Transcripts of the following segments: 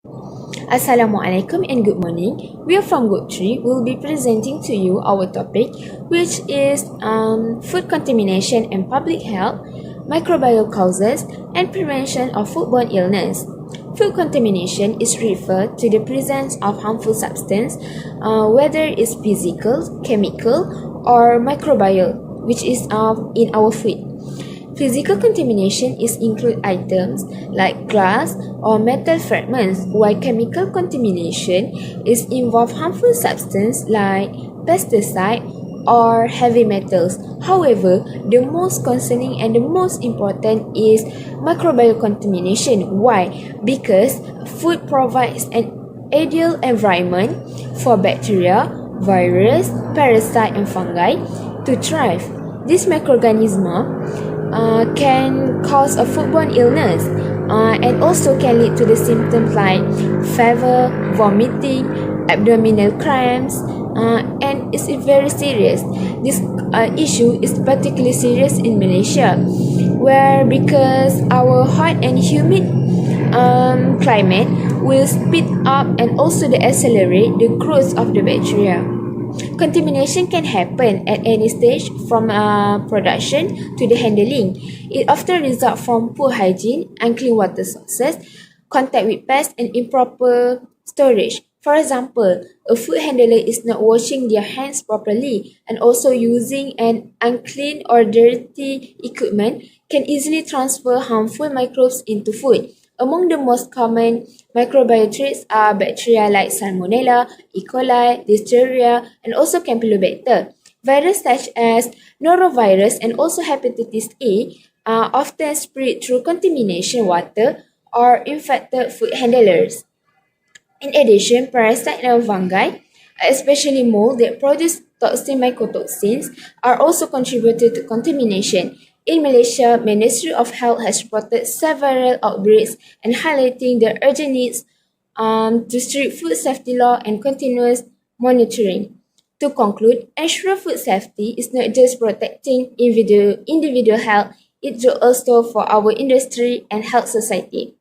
Assalamualaikum and good morning. We are from Group 3. We will be presenting to you our topic, which is food contamination and public health, microbial causes, and prevention of foodborne illness. Food contamination is referred to the presence of harmful substance, whether it's physical, chemical, or microbial, which is in our food. Physical contamination is include items like glass or metal fragments, while chemical contamination is involve harmful substance like pesticide or heavy metals. However, the most concerning and the most important is microbial contamination. Why? Because food provides an ideal environment for bacteria, virus, parasite, and fungi to thrive. This microorganism can cause a foodborne illness and also can lead to the symptoms like fever, vomiting, abdominal cramps, and it's very serious. This issue is particularly serious in Malaysia, where because our hot and humid climate will speed up and also accelerate the growth of the bacteria. Contamination can happen at any stage from production to the handling. It often results from poor hygiene, unclean water sources, contact with pests, and improper storage. For example, a food handler is not washing their hands properly and also using an unclean or dirty equipment can easily transfer harmful microbes into food. Among the most common microbial threats are bacteria like Salmonella, E. coli, Listeria, and also Campylobacter. Viruses such as norovirus and also hepatitis A are often spread through contamination water or infected food handlers. In addition, parasites and fungi, especially mold that produce toxic mycotoxins, are also contributed to contamination. In Malaysia, Ministry of Health has reported several outbreaks and highlighting the urgent needs to strict food safety law and continuous monitoring. To conclude, ensure food safety is not just protecting individual health, it's also for our industry and health society.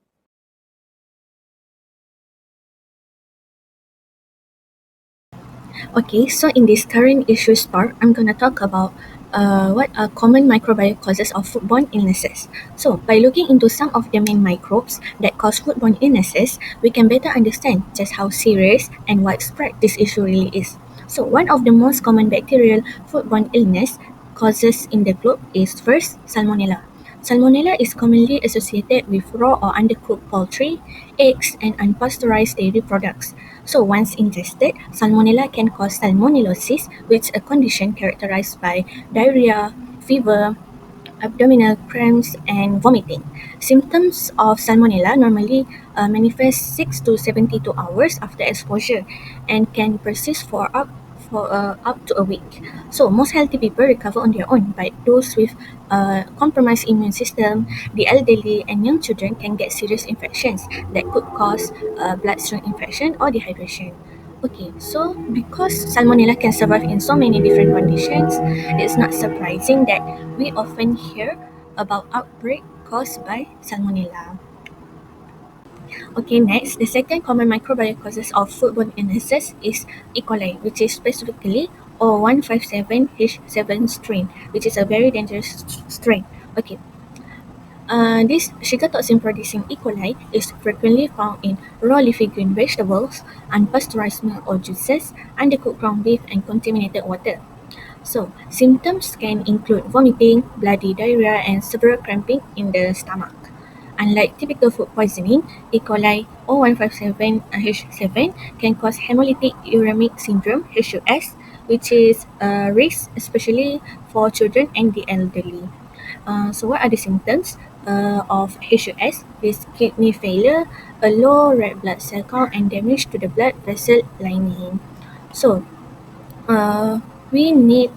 Okay, so in this current issues part, I'm gonna talk about what are common microbial causes of foodborne illnesses. So, by looking into some of the main microbes that cause foodborne illnesses, we can better understand just how serious and widespread this issue really is. So, one of the most common bacterial foodborne illness causes in the globe is first Salmonella. Salmonella is commonly associated with raw or undercooked poultry, eggs, and unpasteurized dairy products. So once ingested, Salmonella can cause salmonellosis, which is a condition characterized by diarrhea, fever, abdominal cramps, and vomiting. Symptoms of Salmonella normally manifest 6 to 72 hours after exposure and can persist for up to a week. So most healthy people recover on their own, but those with a compromised immune system, the elderly, and young children can get serious infections that could cause bloodstream infection or dehydration. Okay, so because Salmonella can survive in so many different conditions, it's not surprising that we often hear about outbreak caused by Salmonella. Okay, next, the second common microbial causes of foodborne illnesses is E. coli, which is specifically O157H7 strain, which is a very dangerous strain. Okay, this sugar toxin producing E. coli is frequently found in raw leafy green vegetables, unpasteurized milk or juices, undercooked ground beef, and contaminated water. So, symptoms can include vomiting, bloody diarrhea, and severe cramping in the stomach. Unlike typical food poisoning, E. coli O157H7 can cause hemolytic uremic syndrome (HUS), which is a risk especially for children and the elderly. So, what are the symptoms of HUS? Is kidney failure, a low red blood cell count, and damage to the blood vessel lining. So, uh, we need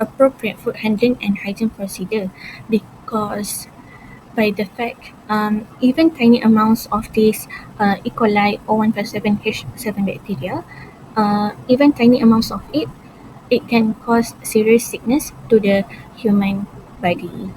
appropriate food handling and hygiene procedure because by the fact even tiny amounts of this E. coli O157H7 bacteria, even tiny amounts of it can cause serious sickness to the human body.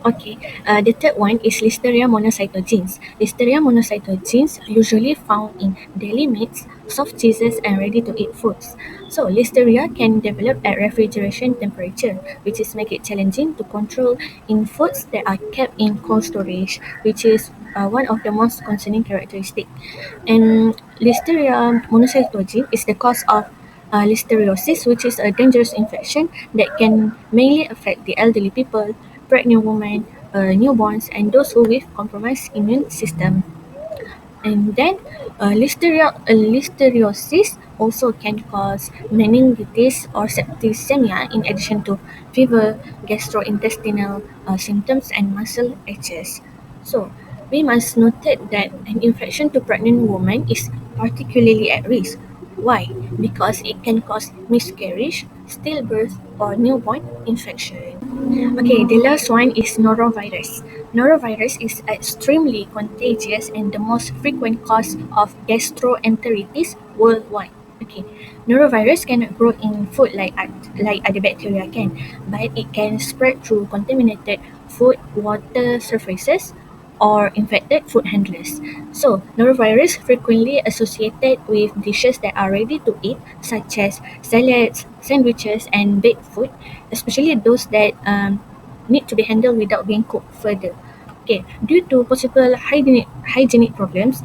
Okay, the third one is Listeria monocytogenes. Listeria monocytogenes usually found in deli meats, soft cheeses, and ready-to-eat foods. So, Listeria can develop at refrigeration temperature, which is make it challenging to control in foods that are kept in cold storage, which is one of the most concerning characteristics. And Listeria monocytogenes is the cause of listeriosis, which is a dangerous infection that can mainly affect the elderly people, pregnant women, newborns, and those who with compromised immune system. And then listeriosis also can cause meningitis or septicemia in addition to fever, gastrointestinal symptoms, and muscle aches. So we must note that an infection to pregnant women is particularly at risk. Why? Because it can cause miscarriage, stillbirth, or newborn infection. Okay, the last one is norovirus. Norovirus is extremely contagious and the most frequent cause of gastroenteritis worldwide. Okay, norovirus cannot grow in food like other bacteria can, but it can spread through contaminated food, water surfaces, or infected food handlers. So, norovirus frequently associated with dishes that are ready to eat, such as salads, sandwiches, and baked food, especially those that need to be handled without being cooked further. Okay, due to possible hygienic problems,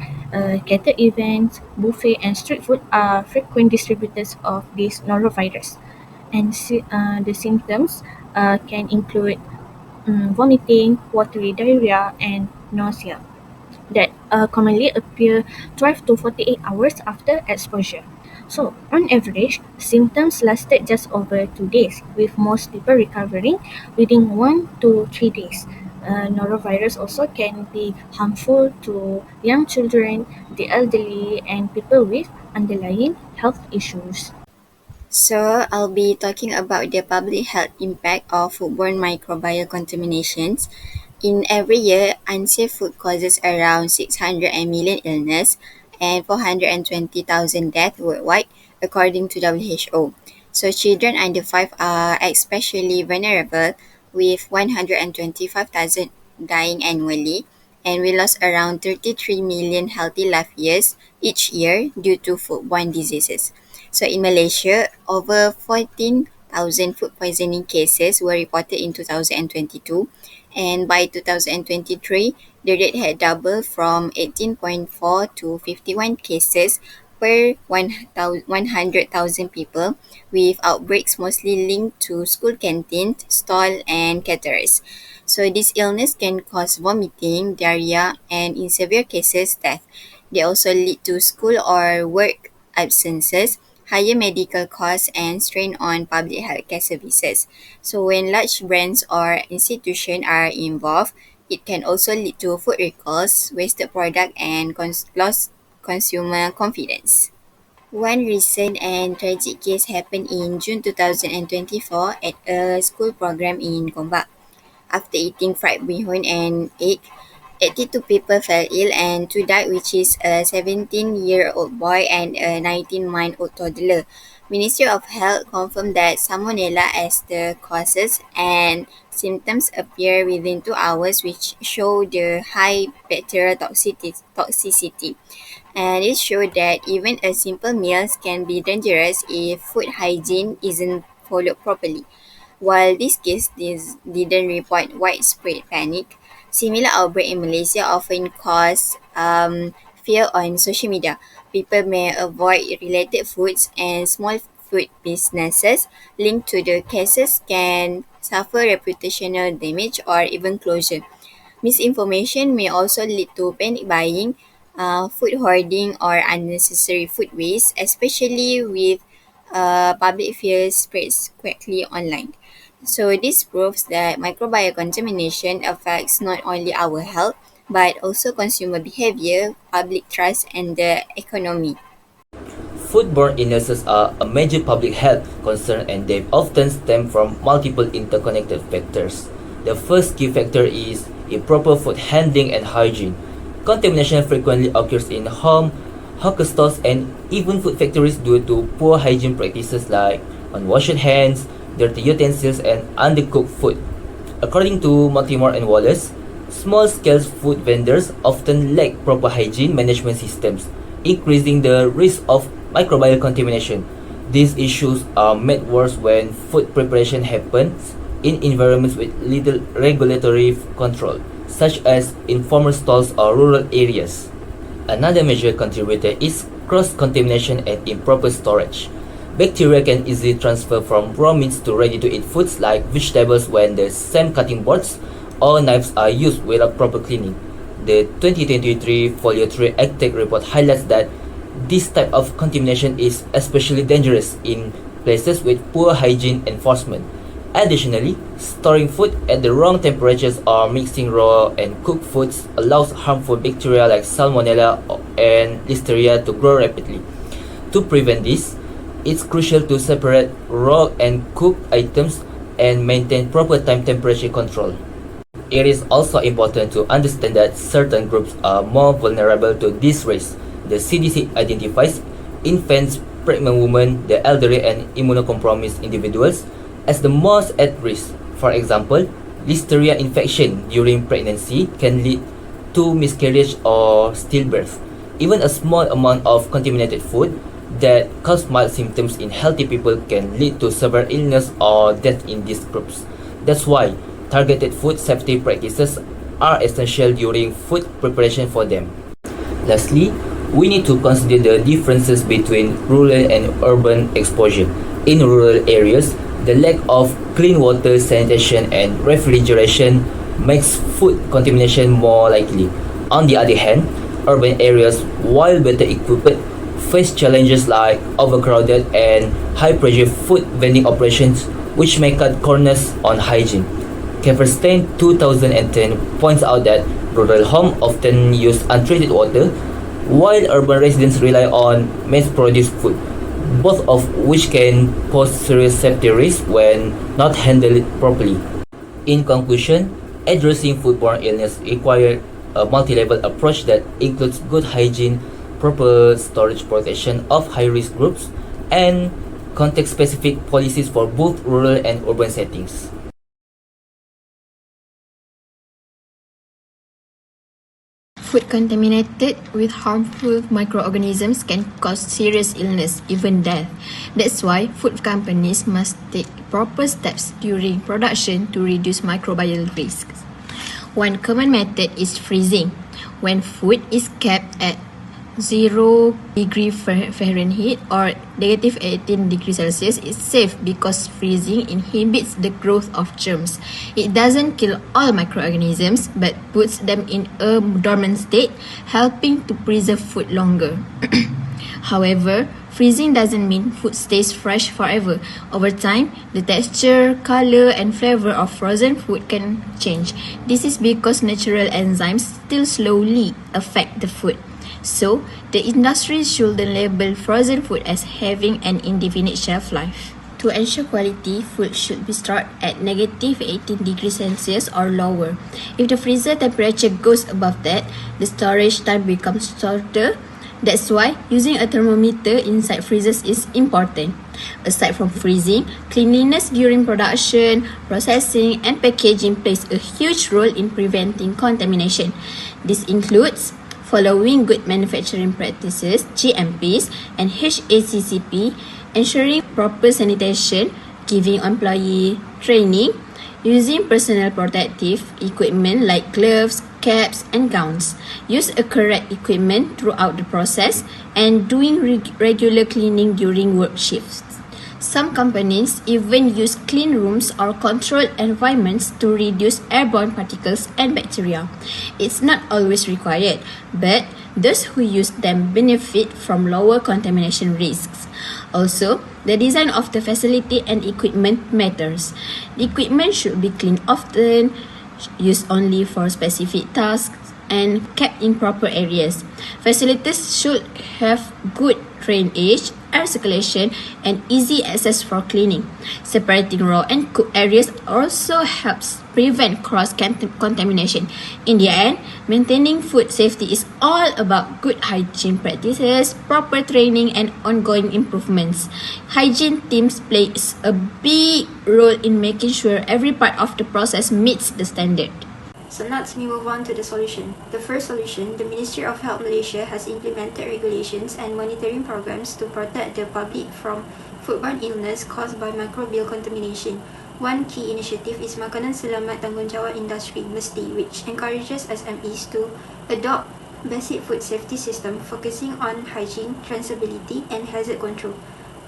catered events, buffet, and street food are frequent distributors of this norovirus. And the symptoms can include vomiting, watery diarrhea, and nausea that commonly appear 12 to 48 hours after exposure. So, on average, symptoms lasted just over 2 days, with most people recovering within 1 to 3 days. Norovirus also can be harmful to young children, the elderly, and people with underlying health issues. So, I'll be talking about the public health impact of foodborne microbial contaminations. In every year, unsafe food causes around 600 million illness and 420,000 deaths worldwide, according to WHO. So, children under 5 are especially vulnerable, with 125,000 dying annually, and we lost around 33 million healthy life years each year due to foodborne diseases. So in Malaysia, over 14,000 food poisoning cases were reported in 2022, and by 2023, the rate had doubled from 18.4 to 51 cases per 100,000 people, with outbreaks mostly linked to school canteens, stall, and caterers. So this illness can cause vomiting, diarrhea, and in severe cases, death. They also lead to school or work absences, higher medical costs, and strain on public healthcare services. So when large brands or institutions are involved, it can also lead to food recalls, wasted product, and lost consumer confidence. One recent and tragic case happened in June 2024 at a school program in Gombak. After eating fried bihun and egg, 82 people fell ill and 2 died, which is a 17-year-old boy and a 19-month-old toddler. Ministry of Health confirmed that Salmonella as the causes, and symptoms appear within 2 hours, which show the high bacterial toxicity. And it showed that even a simple meals can be dangerous if food hygiene isn't followed properly. While this case didn't report widespread panic, similar outbreak in Malaysia often cause fear on social media. People may avoid related foods, and small food businesses linked to the cases can suffer reputational damage or even closure. Misinformation may also lead to panic buying, food hoarding, or unnecessary food waste, especially with public fear spreads quickly online. So this proves that microbial contamination affects not only our health but also consumer behavior, public trust, and the economy. Foodborne illnesses are a major public health concern and they often stem from multiple interconnected factors. The first key factor is improper food handling and hygiene. Contamination frequently occurs in home, hawker stores, and even food factories due to poor hygiene practices like unwashed hands, dirty utensils, and undercooked food. According to Mortimer and Wallace, small-scale food vendors often lack proper hygiene management systems, increasing the risk of microbial contamination. These issues are made worse when food preparation happens in environments with little regulatory control, such as informal stalls or rural areas. Another major contributor is cross-contamination and improper storage. Bacteria can easily transfer from raw meats to ready-to-eat foods like vegetables when the same cutting boards or knives are used without proper cleaning. The 2023 Folio 3 AgTech report highlights that this type of contamination is especially dangerous in places with poor hygiene enforcement. Additionally, storing food at the wrong temperatures or mixing raw and cooked foods allows harmful bacteria like Salmonella and Listeria to grow rapidly. To prevent this, it's crucial to separate raw and cooked items and maintain proper temperature control. It is also important to understand that certain groups are more vulnerable to this risk. The CDC identifies infants, pregnant women, the elderly, and immunocompromised individuals as the most at risk. For example, Listeria infection during pregnancy can lead to miscarriage or stillbirth. Even a small amount of contaminated food that cause mild symptoms in healthy people can lead to severe illness or death in these groups. That's why targeted food safety practices are essential during food preparation for them. Lastly, we need to consider the differences between rural and urban exposure. In rural areas, the lack of clean water, sanitation, and refrigeration makes food contamination more likely. On the other hand, urban areas, while better equipped, face challenges like overcrowded and high-pressure food vending operations, which may cut corners on hygiene. Keferstein 2010 points out that rural homes often use untreated water, while urban residents rely on mass-produced food, both of which can pose serious safety risks when not handled properly. In conclusion, addressing foodborne illness requires a multi-level approach that includes good hygiene, proper storage protection of high-risk groups, and context-specific policies for both rural and urban settings. Food contaminated with harmful microorganisms can cause serious illness, even death. That's why food companies must take proper steps during production to reduce microbial risks. One common method is freezing. When food is kept at 0 degree Fahrenheit or negative 18 degrees Celsius is safe because freezing inhibits the growth of germs. It doesn't kill all microorganisms but puts them in a dormant state, helping to preserve food longer. However, freezing doesn't mean food stays fresh forever. Over time, the texture, color, and flavor of frozen food can change. This is because natural enzymes still slowly affect the food. So, the industry shouldn't label frozen food as having an indefinite shelf life. To ensure quality, food should be stored at negative 18 degrees Celsius or lower. If the freezer temperature goes above that, the storage time becomes shorter. That's why using a thermometer inside freezers is important. Aside from freezing, cleanliness during production, processing, and packaging plays a huge role in preventing contamination. This includes following good manufacturing practices, GMPs, and HACCP, ensuring proper sanitation, giving employee training, using personal protective equipment like gloves, caps, and gowns, use a correct equipment throughout the process, and doing regular cleaning during work shifts. Some companies even use clean rooms or controlled environments to reduce airborne particles and bacteria. It's not always required, but those who use them benefit from lower contamination risks. Also, the design of the facility and equipment matters. The equipment should be cleaned often, used only for specific tasks, and kept in proper areas. Facilities should have good drainage, air circulation, and easy access for cleaning. Separating raw and cooked areas also helps prevent cross-contamination. In the end, maintaining food safety is all about good hygiene practices, proper training, and ongoing improvements. Hygiene teams play a big role in making sure every part of the process meets the standard. So now let's move on to the solution. The first solution, the Ministry of Health Malaysia has implemented regulations and monitoring programs to protect the public from foodborne illness caused by microbial contamination. One key initiative is Makanan Selamat Tanggungjawab Industri (MESTI), which encourages SMEs to adopt basic food safety system focusing on hygiene, traceability, and hazard control.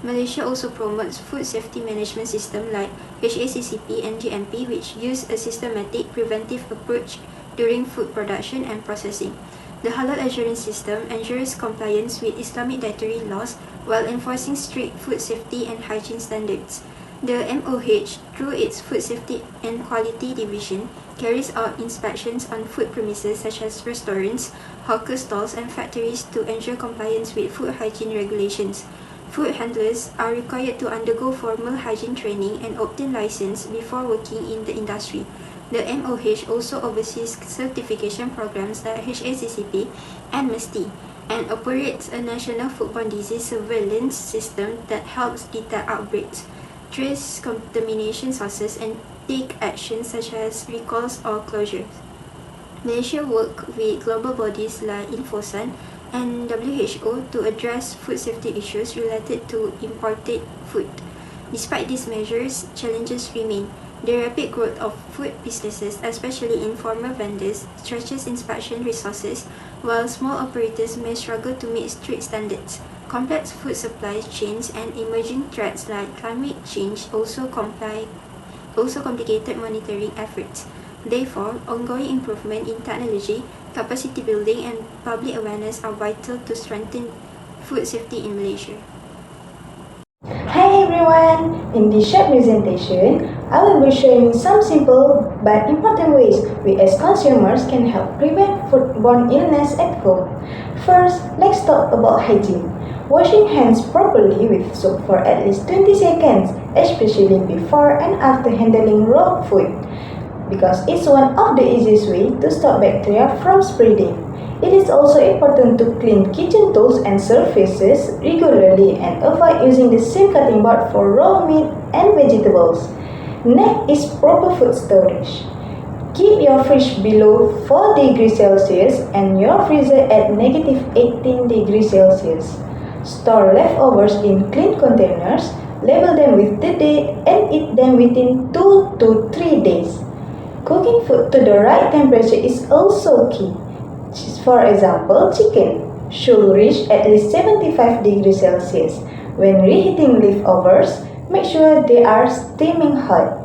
Malaysia also promotes food safety management system like HACCP and GMP, which use a systematic preventive approach during food production and processing. The Halal Assurance System ensures compliance with Islamic dietary laws while enforcing strict food safety and hygiene standards. The MOH, through its Food Safety and Quality Division, carries out inspections on food premises such as restaurants, hawker stalls, and factories to ensure compliance with food hygiene regulations. Food handlers are required to undergo formal hygiene training and obtain license before working in the industry. The MOH also oversees certification programs like HACCP and MESTI and operates a national foodborne disease surveillance system that helps detect outbreaks, trace contamination sources, and take actions such as recalls or closures. Malaysia works with global bodies like Infosan and WHO to address food safety issues related to imported food. Despite these measures, challenges remain. The rapid growth of food businesses, especially informal vendors, stretches inspection resources, while small operators may struggle to meet strict standards. Complex food supply chains and emerging threats like climate change also complicated monitoring efforts. Therefore, ongoing improvement in technology, capacity building, and public awareness are vital to strengthen food safety in Malaysia. Hi everyone! In this short presentation, I will be showing some simple but important ways we as consumers can help prevent foodborne illness at home. First, let's talk about hygiene. Washing hands properly with soap for at least 20 seconds, especially before and after handling raw food, because it's one of the easiest ways to stop bacteria from spreading. It is also important to clean kitchen tools and surfaces regularly and avoid using the same cutting board for raw meat and vegetables. Next is proper food storage. Keep your fridge below 4 degrees Celsius and your freezer at negative 18 degrees Celsius. Store leftovers in clean containers, label them with the date, and eat them within 2 to 3 days. Cooking food to the right temperature is also key. For example, chicken should reach at least 75 degrees Celsius. When reheating leftovers, make sure they are steaming hot.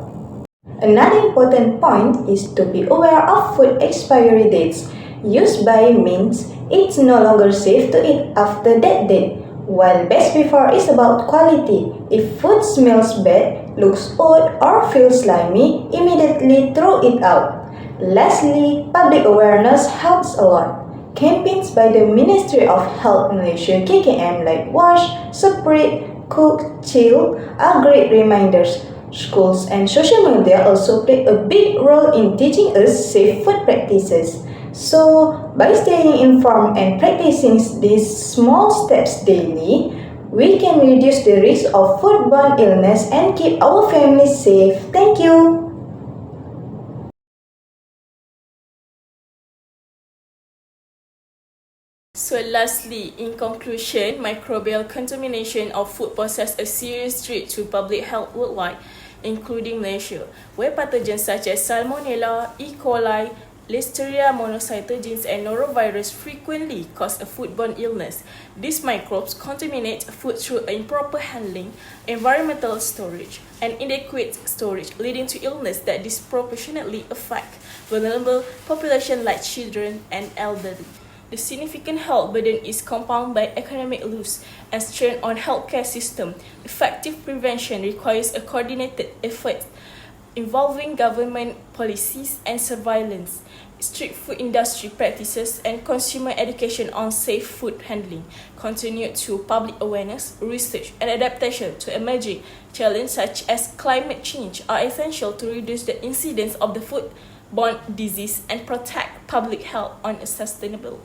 Another important point is to be aware of food expiry dates. Used by means it's no longer safe to eat after that date, while best before is about quality. If food smells bad, looks old, or feels slimy, immediately throw it out. Lastly, public awareness helps a lot. Campaigns by the Ministry of Health Malaysia KKM like Wash, Separate, Cook, Chill are great reminders. Schools and social media also play a big role in teaching us safe food practices. So, by staying informed and practicing these small steps daily, we can reduce the risk of foodborne illness and keep our families safe. Thank you. So lastly, in conclusion, microbial contamination of food poses a serious threat to public health worldwide, including Malaysia, where pathogens such as Salmonella, E. coli, Listeria monocytogenes, and norovirus frequently cause a foodborne illness. These microbes contaminate food through improper handling, environmental storage, and inadequate storage, leading to illness that disproportionately affect vulnerable populations like children and elderly. The significant health burden is compounded by economic loss and strain on healthcare system. Effective prevention requires a coordinated effort involving government policies and surveillance. strict food industry practices, and consumer education on safe food handling contribute to public awareness, research, and adaptation to emerging challenges such as climate change are essential to reduce the incidence of the foodborne disease and protect public health on a sustainable